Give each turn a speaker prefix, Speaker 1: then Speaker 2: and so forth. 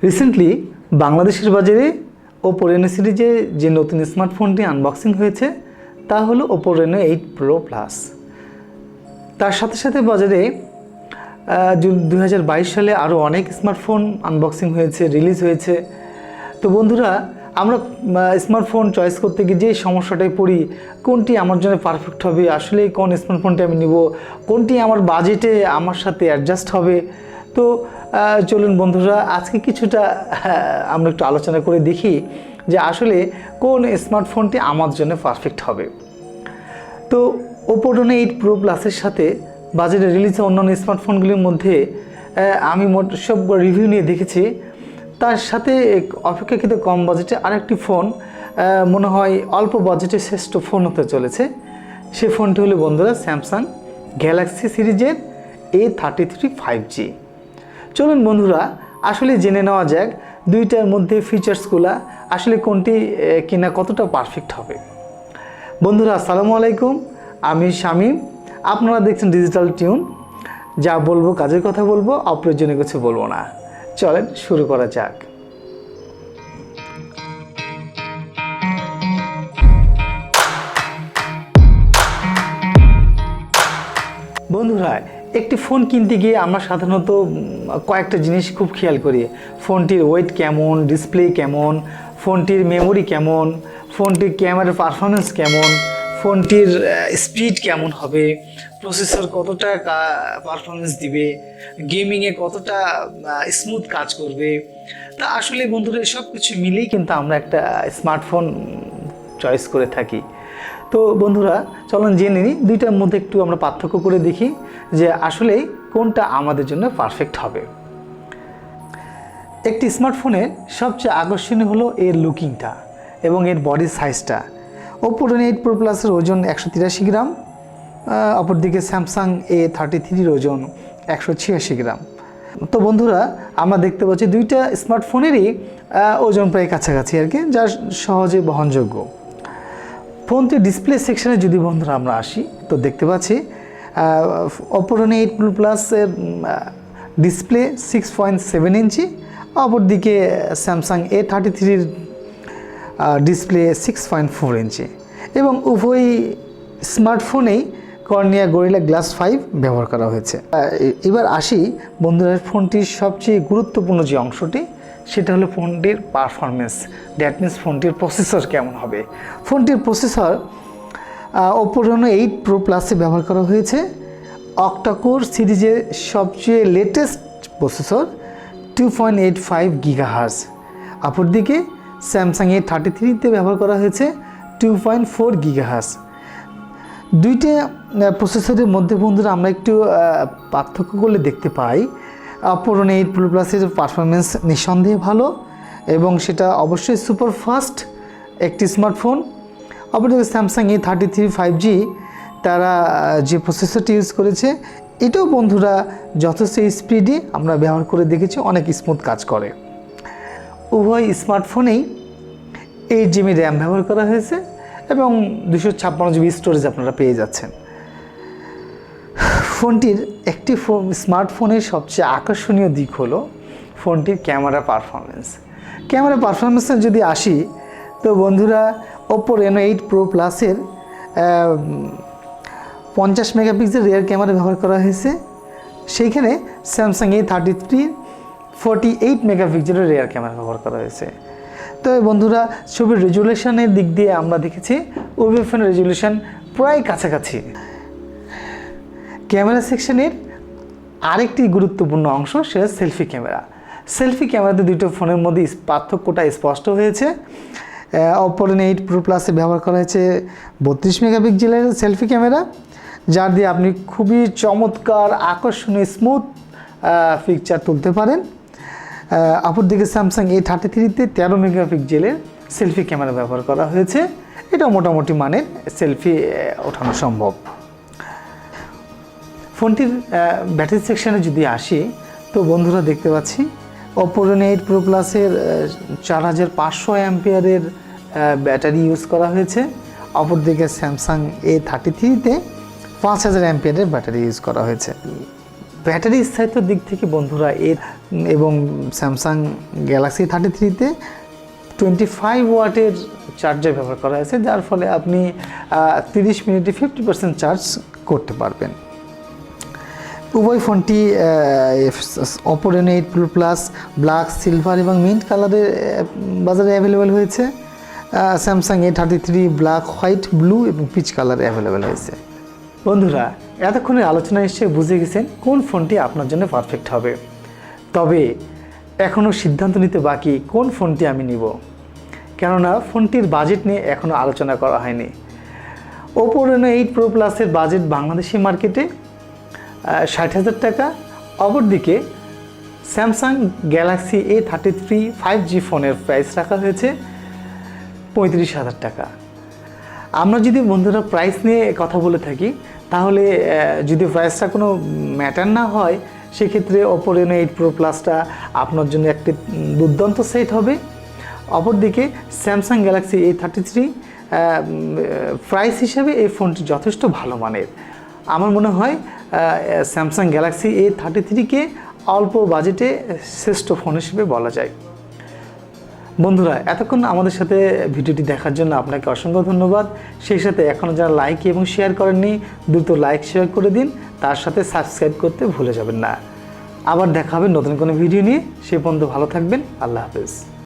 Speaker 1: Recently বাংলাদেশের বাজারে Oppo Reno সিরিজে যে নতুন স্মার্টফোনটি আনবক্সিং হয়েছে তা হলো Oppo Reno8 Pro Plus। তার সাথে সাথে বাজারে 2022 সালে আরও অনেক স্মার্টফোন আনবক্সিং হয়েছে, রিলিজ হয়েছে। তো বন্ধুরা, আমরা স্মার্টফোন চয়েস করতে গিয়ে যে সমস্যাটায় পড়ি, কোনটি আমার জন্য পারফেক্ট হবে, আসলে কোন স্মার্টফোনটি আমি নিব, কোনটি আমার বাজেটে আমার সাথে অ্যাডজাস্ট হবে। তো চলুন বন্ধুরা, আজকে কিছুটা আমরা একটু আলোচনা করে দেখি যে আসলে কোন স্মার্টফোনটি আমার জন্য পারফেক্ট হবে। তো Oppo Reno8 Pro Plus-এর সাথে বাজারে রিলিজ অন্যান্য স্মার্টফোনগুলির মধ্যে আমি সব রিভিউ নিয়ে দেখেছি। তার সাথে অপেক্ষাকৃত কম বাজেটে আরেকটি ফোন মনে হয় অল্প বাজেটে শ্রেষ্ঠ ফোন হতে চলেছে। সে ফোনটি হলো বন্ধুরা Samsung Galaxy সিরিজের A33 5G। চলুন বন্ধুরা, আসলে জেনে নেওয়া যাক দুইটার মধ্যে ফিচার্সগুলো আসলে কোনটি কিনা কতটা পারফেক্ট হবে। বন্ধুরা আসসালামু আলাইকুম, আমি শামীম, আপনারা দেখছেন ডিজিটাল টিউন। যা বলবো কাজের কথা বলবো, অপ্রয়োজনীয় কিছু বলবো না। চলেন শুরু করা যাক। বন্ধুরা, একটি ফোন কিনতে গিয়ে আমরা সাধারণত কয়েকটা জিনিস খুব খেয়াল করি। ফোনটির ওয়েট কেমন, ডিসপ্লে কেমন, ফোনটির মেমোরি কেমন, ফোনটির ক্যামেরার পারফরমেন্স কেমন, ফোনটির স্পিড কেমন হবে, প্রসেসর কতটা পারফরমেন্স দিবে, গেমিংয়ে কতটা স্মুথ কাজ করবে। তা আসলে বন্ধুরা সব কিছু মিলেই কিন্তু আমরা একটা স্মার্টফোন চয়েস করে থাকি। তো বন্ধুরা চলুন জেনে নিই দুইটার মধ্যে একটু আমরা পার্থক্য করে দেখি যে আসলে কোনটা আমাদের জন্য পারফেক্ট হবে। একটি স্মার্টফোনের সবচেয়ে আকর্ষণীয় হলো এর লুকিংটা এবং এর বডি সাইজটা। Oppo Reno8 Pro Plus-এর ওজন 183 গ্রাম, অপরদিকে Samsung A33 ওজন 186 গ্রাম। তো বন্ধুরা আমরা দেখতে পাচ্ছি দুইটা স্মার্টফোনেরই ওজন প্রায় কাছাকাছি আর কি, যা সহজে বহনযোগ্য। ফোনটির ডিসপ্লে সেকশনে যদি বন্ধুরা আমরা আসি তো দেখতে পাচ্ছি Oppo Reno8 Pro Plus-এর ডিসপ্লে 6.7 ইঞ্চি, অপরদিকে Samsung A33-র ডিসপ্লে 6.4 ইঞ্চি এবং উভয় স্মার্টফোনেই কর্নিয়া গরিলা গ্লাস 5 ব্যবহার করা হয়েছে। এবার আসি বন্ধুরা ফোনটির সবচেয়ে গুরুত্বপূর্ণ যে অংশটি, সেটা হলো ফোনটির পারফরমেন্স। দ্যাট মিনস ফোনটির প্রসেসর কেমন হবে। ফোনটির প্রসেসর Oppo Reno8 Pro Plus-এ ব্যবহার করা হয়েছে অক্টাকোর সিরিজের সবচেয়ে লেটেস্ট প্রসেসর 2.85 GHz। অপরদিকে Samsung A33-তে ব্যবহার করা হয়েছে 2.4 GHz। দুইটা প্রসেসরের মধ্যে বন্ধুরা আমরা একটু পার্থক্য করলে দেখতে পাই Oppo Reno8 Pro Plus-এর পারফরমেন্স নিঃসন্দেহে ভালো এবং সেটা অবশ্যই সুপার ফাস্ট একটি স্মার্টফোন। অপরদিকে Samsung A33 5G তারা যে প্রসেসরটি ইউজ করেছে এটাও বন্ধুরা যথেষ্ট স্পিডি, আমরা ব্যবহার করে দেখেছি, অনেক স্মুথ কাজ করে। উভয় স্মার্টফোনেই 8 GB র্যাম ব্যবহার করা হয়েছে এবং 256 GB স্টোরেজ আপনারা পেয়ে যাচ্ছেন। ফোনটির একটি স্মার্টফোনের সবচেয়ে আকর্ষণীয় দিক হলো ফোনটির ক্যামেরা পারফরমেন্স। ক্যামেরা পারফরমেন্সে যদি আসি তো বন্ধুরা Oppo Reno8 Pro Plus-এর 50 megapixel rear camera ব্যবহার করা হয়েছে, সেইখানে Samsung A33 48 মেগাপিক্সেলের রিয়ার ক্যামেরা ব্যবহার করা হয়েছে। তো বন্ধুরা ছবির রেজুলেশনের দিক দিয়ে আমরা দেখেছি উভয় ফোনের রেজুলেশন প্রায় কাছাকাছি। ক্যামেরা সেকশনের আরেকটি গুরুত্বপূর্ণ অংশ সেটা সেলফি ক্যামেরা। সেলফি ক্যামেরাতে দুটো ফোনের মধ্যে পার্থক্যটা স্পষ্ট হয়েছে। Oppo Reno8 Pro Plus-এ ব্যবহার করা হয়েছে 32 মেগাপিক্সেলের সেলফি ক্যামেরা, যার দিয়ে আপনি খুবই চমৎকার আকর্ষণীয় স্মুথ পিকচার তুলতে পারেন। অপরদিকে Samsung A33-তে 13 মেগাপিক্সেলের সেলফি ক্যামেরা ব্যবহার করা হয়েছে। এটা মোটামুটি মানের সেলফি ওঠানো সম্ভব। ফোনটির ব্যাটারি সেকশনে যদি আসি তো বন্ধুরা দেখতে পাচ্ছি Oppo Reno8 Pro Plus-এর 4500 অ্যাম্পিয়ারের ব্যাটারি ইউজ করা হয়েছে। অপরদিকে Samsung A33-তে 5000 অ্যাম্পিয়ারের ব্যাটারি ইউজ করা হয়েছে। ব্যাটারি স্থায়িত্বের দিক থেকে বন্ধুরা এর এবং স্যামসাং গ্যালাক্সি 33-তে 25 ওয়াটের চার্জার ব্যবহার করা হয়েছে, যার ফলে আপনি 30 মিনিটে 50% চার্জ করতে পারবেন। উভয় ফোনটি Oppo Reno8 Pro Plus black, silver এবং মিন্ট কালারে বাজারে অ্যাভেলেবেল হয়েছে। Samsung A33 black, white, blue এবং পিচ কালারে অ্যাভেলেবেল হয়েছে। বন্ধুরা, এতক্ষণের আলোচনা নিশ্চয়ই বুঝে গেছেন কোন ফোনটি আপনার জন্য পারফেক্ট হবে। তবে এখনও সিদ্ধান্ত নিতে বাকি কোন ফোনটি আমি নিব, কেননা ফোনটির বাজেট নিয়ে এখনও আলোচনা করা হয়নি। Oppo Reno8 Pro Plus-এর বাজেট বাংলাদেশি মার্কেটে 60,000 টাকা। অপরদিকে স্যামসাং গ্যালাক্সি A33 5G ফোনের প্রাইস রাখা হয়েছে 35,000 টাকা। আমরা যদি বন্ধুরা প্রাইস নিয়ে কথা বলে থাকি, তাহলে যদি প্রাইসটা কোনো ম্যাটার না হয়, সেক্ষেত্রে Oppo Reno8 Pro Plus-টা আপনার জন্য একটি দুর্দান্ত সেট হবে। অপরদিকে স্যামসাং গ্যালাক্সি A33 প্রাইস হিসেবে এই ফোনটি যথেষ্ট ভালো মানের। আমার মনে হয় স্যামসাং গ্যালাক্সি A33-কে অল্প বাজেটে শ্রেষ্ঠ ফোন হিসেবে বলা যায়। বন্ধুরা, এতক্ষণ আমাদের সাথে ভিডিওটি দেখার জন্য আপনাকে অসংখ্য ধন্যবাদ। সেই সাথে এখনও যারা লাইক এবং শেয়ার করেননি, দ্রুত লাইক শেয়ার করে দিন, তার সাথে সাবস্ক্রাইব করতে ভুলে যাবেন না। আবার দেখা হবে নতুন কোনো ভিডিও নিয়ে। সে পর্যন্ত ভালো থাকবেন। আল্লাহ হাফেজ।